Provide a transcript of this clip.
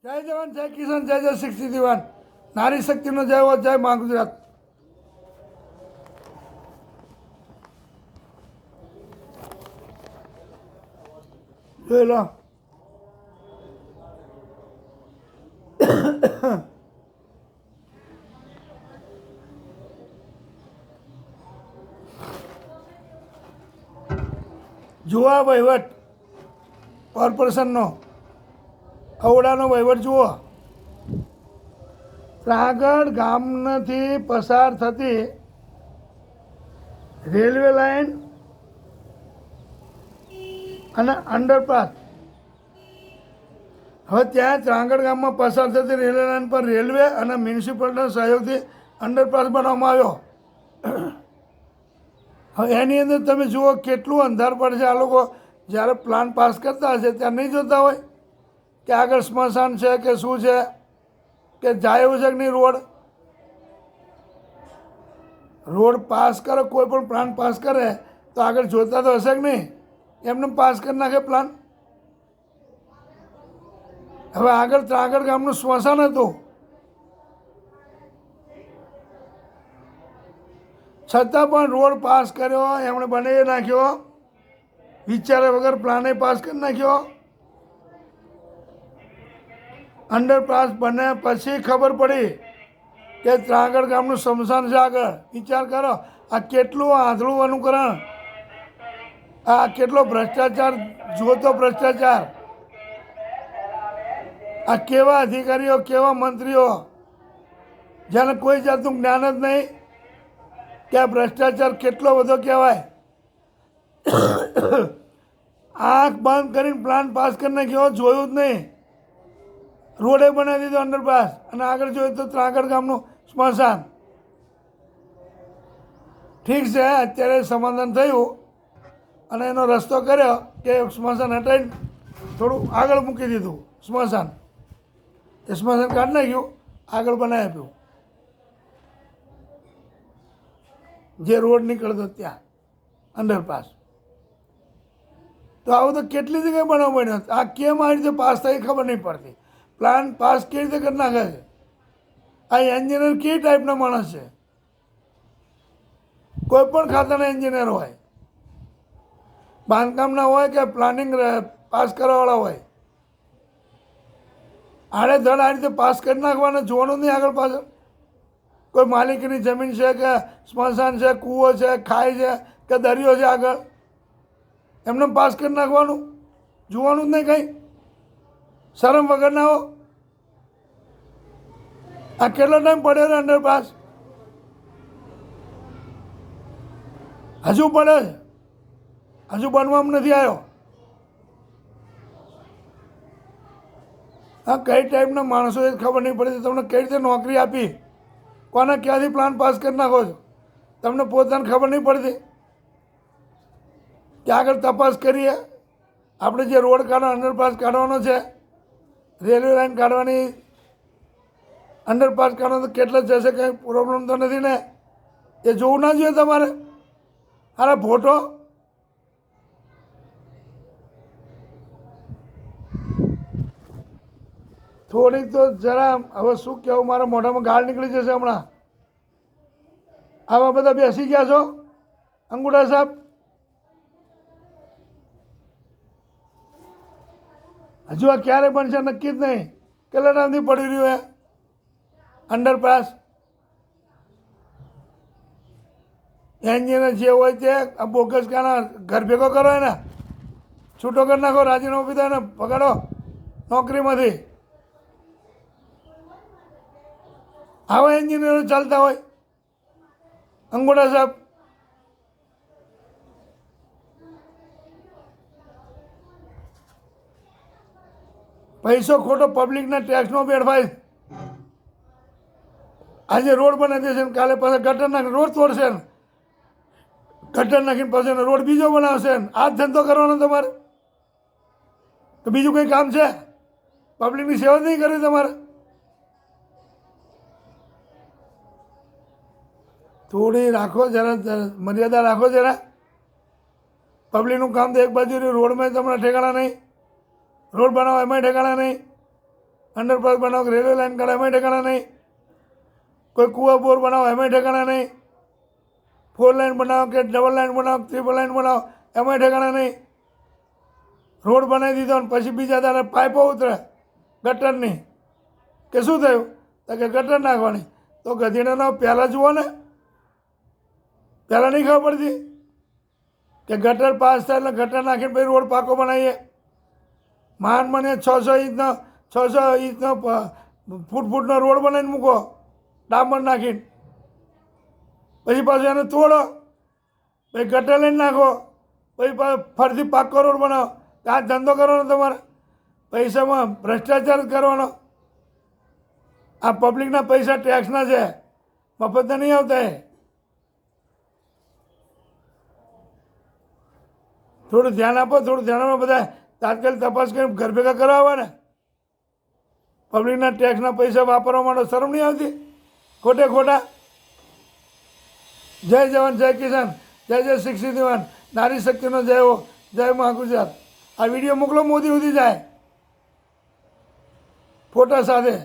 જય જવાન જય કિસાન જય જય શિક્ષિત દિવાન નારી શક્તિનો જય હો જય મા ગુજરાત. જોઈ લો જુઓ વહીવટ કોર્પોરેશનનો અવડાનો વહીવટ જુઓ. ત્રાગડ ગામથી પસાર થતી રેલવે લાઇન અને અંડરપાસ. હવે ત્યાં ત્રાગડ ગામમાં પસાર થતી રેલવે લાઇન પર રેલવે અને મ્યુનિસિપાલિટીના સહયોગથી અંડરપાસ બનાવવામાં આવ્યો. હવે એની અંદર તમે જુઓ કેટલું અંધાર પડશે. આ લોકો જ્યારે પ્લાન પાસ કરતા હશે ત્યાં નહીં જોતા હોય કે આગળ સ્મશાન છે કે શું છે કે જાય એવું છે કે નહીં. રોડ પાસ કરો, કોઈ પણ પ્લાન પાસ કરે તો આગળ જોતા તો હશે કે નહીં. એમને પાસ કરી નાખે પ્લાન. હવે આગળ ત્રાગડ ગામનું સ્મશાન હતું, છતાં પણ રોડ પાસ કર્યો, એમણે બનાવી નાખ્યો, વિચારે વગર પ્લાને પાસ કરી નાખ્યો. અંડરપાસ બન્યા પછી ખબર પડી કે ત્રાગડ ગામનું સ્મશાન છે આગળ. વિચાર કરો આ કેટલું આંધળું અનુકરણ, આ કેટલો ભ્રષ્ટાચાર, જોતો ભ્રષ્ટાચાર. આ કેવા અધિકારીઓ, કેવા મંત્રીઓ જેને કોઈ જાતનું જ્ઞાન જ નહીં કે આ ભ્રષ્ટાચાર કેટલો બધો કહેવાય. આંખ બંધ કરીને પ્લાન પાસ કરી નાખ્યો, જોયું જ નહીં. રોડે બનાવી દીધો અંડરપાસ અને આગળ જોયું તો ત્રાગડ ગામનું સ્મશાન. ઠીક છે, અત્યારે સમાધાન થયું અને એનો રસ્તો કર્યો કે સ્મશાન હટાવીને થોડું આગળ મૂકી દીધું સ્મશાન. એ સ્મશાન કાઢી નાખ્યું, આગળ બનાવી આપ્યું જે રોડ નીકળતો ત્યાં અંડરપાસ. તો આવું તો કેટલી જગ્યાએ બનાવ બન્યો. આ કેમ આ રીતે પાસ થાય ખબર નહીં પડતી. પ્લાન પાસ કેવી રીતે કરી નાખે છે. આ એન્જિનિયર કઈ ટાઈપના માણસ છે. કોઈ પણ ખાતાના એન્જિનિયર હોય, બાંધકામના હોય કે પ્લાનિંગ પાસ કરવાવાળા હોય, આડેધડ આ રીતે પાસ કરી નાખવાના, જોવાનું નહીં આગળ પાછળ. કોઈ માલિકીની જમીન છે કે સ્મશાન છે, કૂવો છે, ખાઈ છે કે દરિયો છે, આગળ એમને પાસ કરી નાખવાનું, જોવાનું જ નહીં કંઈ. શરમ વગર ના હો. આ કેટલો ટાઈમ પડ્યો છે અંડરપાસ? હજુ પડે છે, હજુ બનવામાં નથી આવ્યો. આ કઈ ટાઈપના માણસો એ ખબર નહીં પડતી. તમને કઈ રીતે નોકરી આપી, કોને ક્યાંથી પ્લાન પાસ કરી નાખો છો, તમને પોતાને ખબર નહીં પડતી કે આગળ તપાસ કરીએ. આપણે જે રોડ કાઢવાનો, અંડરપાસ કાઢવાનો છે, રેલવે લાઇન કાઢવાની, અંડરપાસ કાઢવાનો, તો કેટલો જશે, કંઈ પ્રોબ્લેમ તો નથી ને. એ જોવું ના જોઈએ તમારે. અરે ફોટો થોડીક તો જરા, હવે શું કહેવું, મારા મોઢામાં ગાળ નીકળી જશે હમણાં. આવા બધા બેસી ગયા છો અંગુઠા સાહેબ. હજુ આ ક્યારે બનશે નક્કી જ નહીં. કેટલા ટાઈમથી પડી રહ્યું હે અંડરપાસ. એન્જિનિયર જે હોય તે બોગસ કાના ઘર ભેગો કરો, એને છૂટો કરી નાખો, રાજીનામું આપી દો, એને પકડો નોકરીમાંથી. આવા એન્જિનિયરો ચાલતા હોય અંગોઠા સાહેબ. પૈસો ખોટો પબ્લિકના ટેક્સનો વેડફાય. આજે રોડ બનાવી દેશે ને કાલે પાછા ગટર નાખીને રોડ તોડશે ને, ગટર નાખીને પાછો રોડ બીજો બનાવશે ને. આ જ ધંધો કરવાનો તમારે. તો બીજું કંઈ કામ છે? પબ્લિકની સેવા નહીં કરવી તમારે? થોડી રાખો જરા, મર્યાદા રાખો જરા. પબ્લિકનું કામ તો એક બાજુ રોડમાં તમને ઠેકાણા નહીં, રોડ બનાવવા એમાંય ઠેકાણા નહીં. અંડરપાસ બનાવો કે રેલવે લાઇન કાઢો એમાંય ઠેકાણા નહીં, કોઈ કૂવા બોર બનાવો એમાંય ઠેકાણા નહીં, 4 લાઇન બનાવો કે ડબલ લાઇન બનાવો, ટ્રિપલ લાઇન બનાવો એમાંય ઠેકાણા નહીં. રોડ બનાવી દીધો ને પછી બીજા દાડે પાઇપો ઉતરે ગટરની, કે શું થયું? તો કે ગટર નાખવાની. તો ગધેડાનો પહેલાં જુઓ ને, પહેલાં નહીં ખબર પડતી કે ગટર પાસ થાય એટલે ગટર નાખીને પછી રોડ પાકો બનાવીએ. માંડ મને 600 ઇંચનો ફૂટનો રોડ બનાવીને મૂકો ડામર નાખીને, પછી પાછું એને તોડો, પછી ગટર લઈને નાખો, પછી ફરીથી પાકો રોડ બનાવો. આ ધંધો કરવાનો તમારે, પૈસામાં ભ્રષ્ટાચાર કરવાનો. આ પબ્લિકના પૈસા ટેક્સના છે, મફતના નહીં આવતા. થોડું ધ્યાન આપો, થોડું ધ્યાન આપો. બધા તાત્કાલિક તપાસ કરીને ઘર ભેગા કરાવવા ને. પબ્લિકના ટેક્સના પૈસા વાપરવા માટે શરમ નહીં આવતી ખોટે ખોટા? જય જવાન જય કિસાન, જય જય શિક્ષિત યુવાન, નારી શક્તિનો જય હો, જય મહાગુજરાત. આ વિડીયો મોકલો, મોદી સુધી જાય ફોટા સાથે.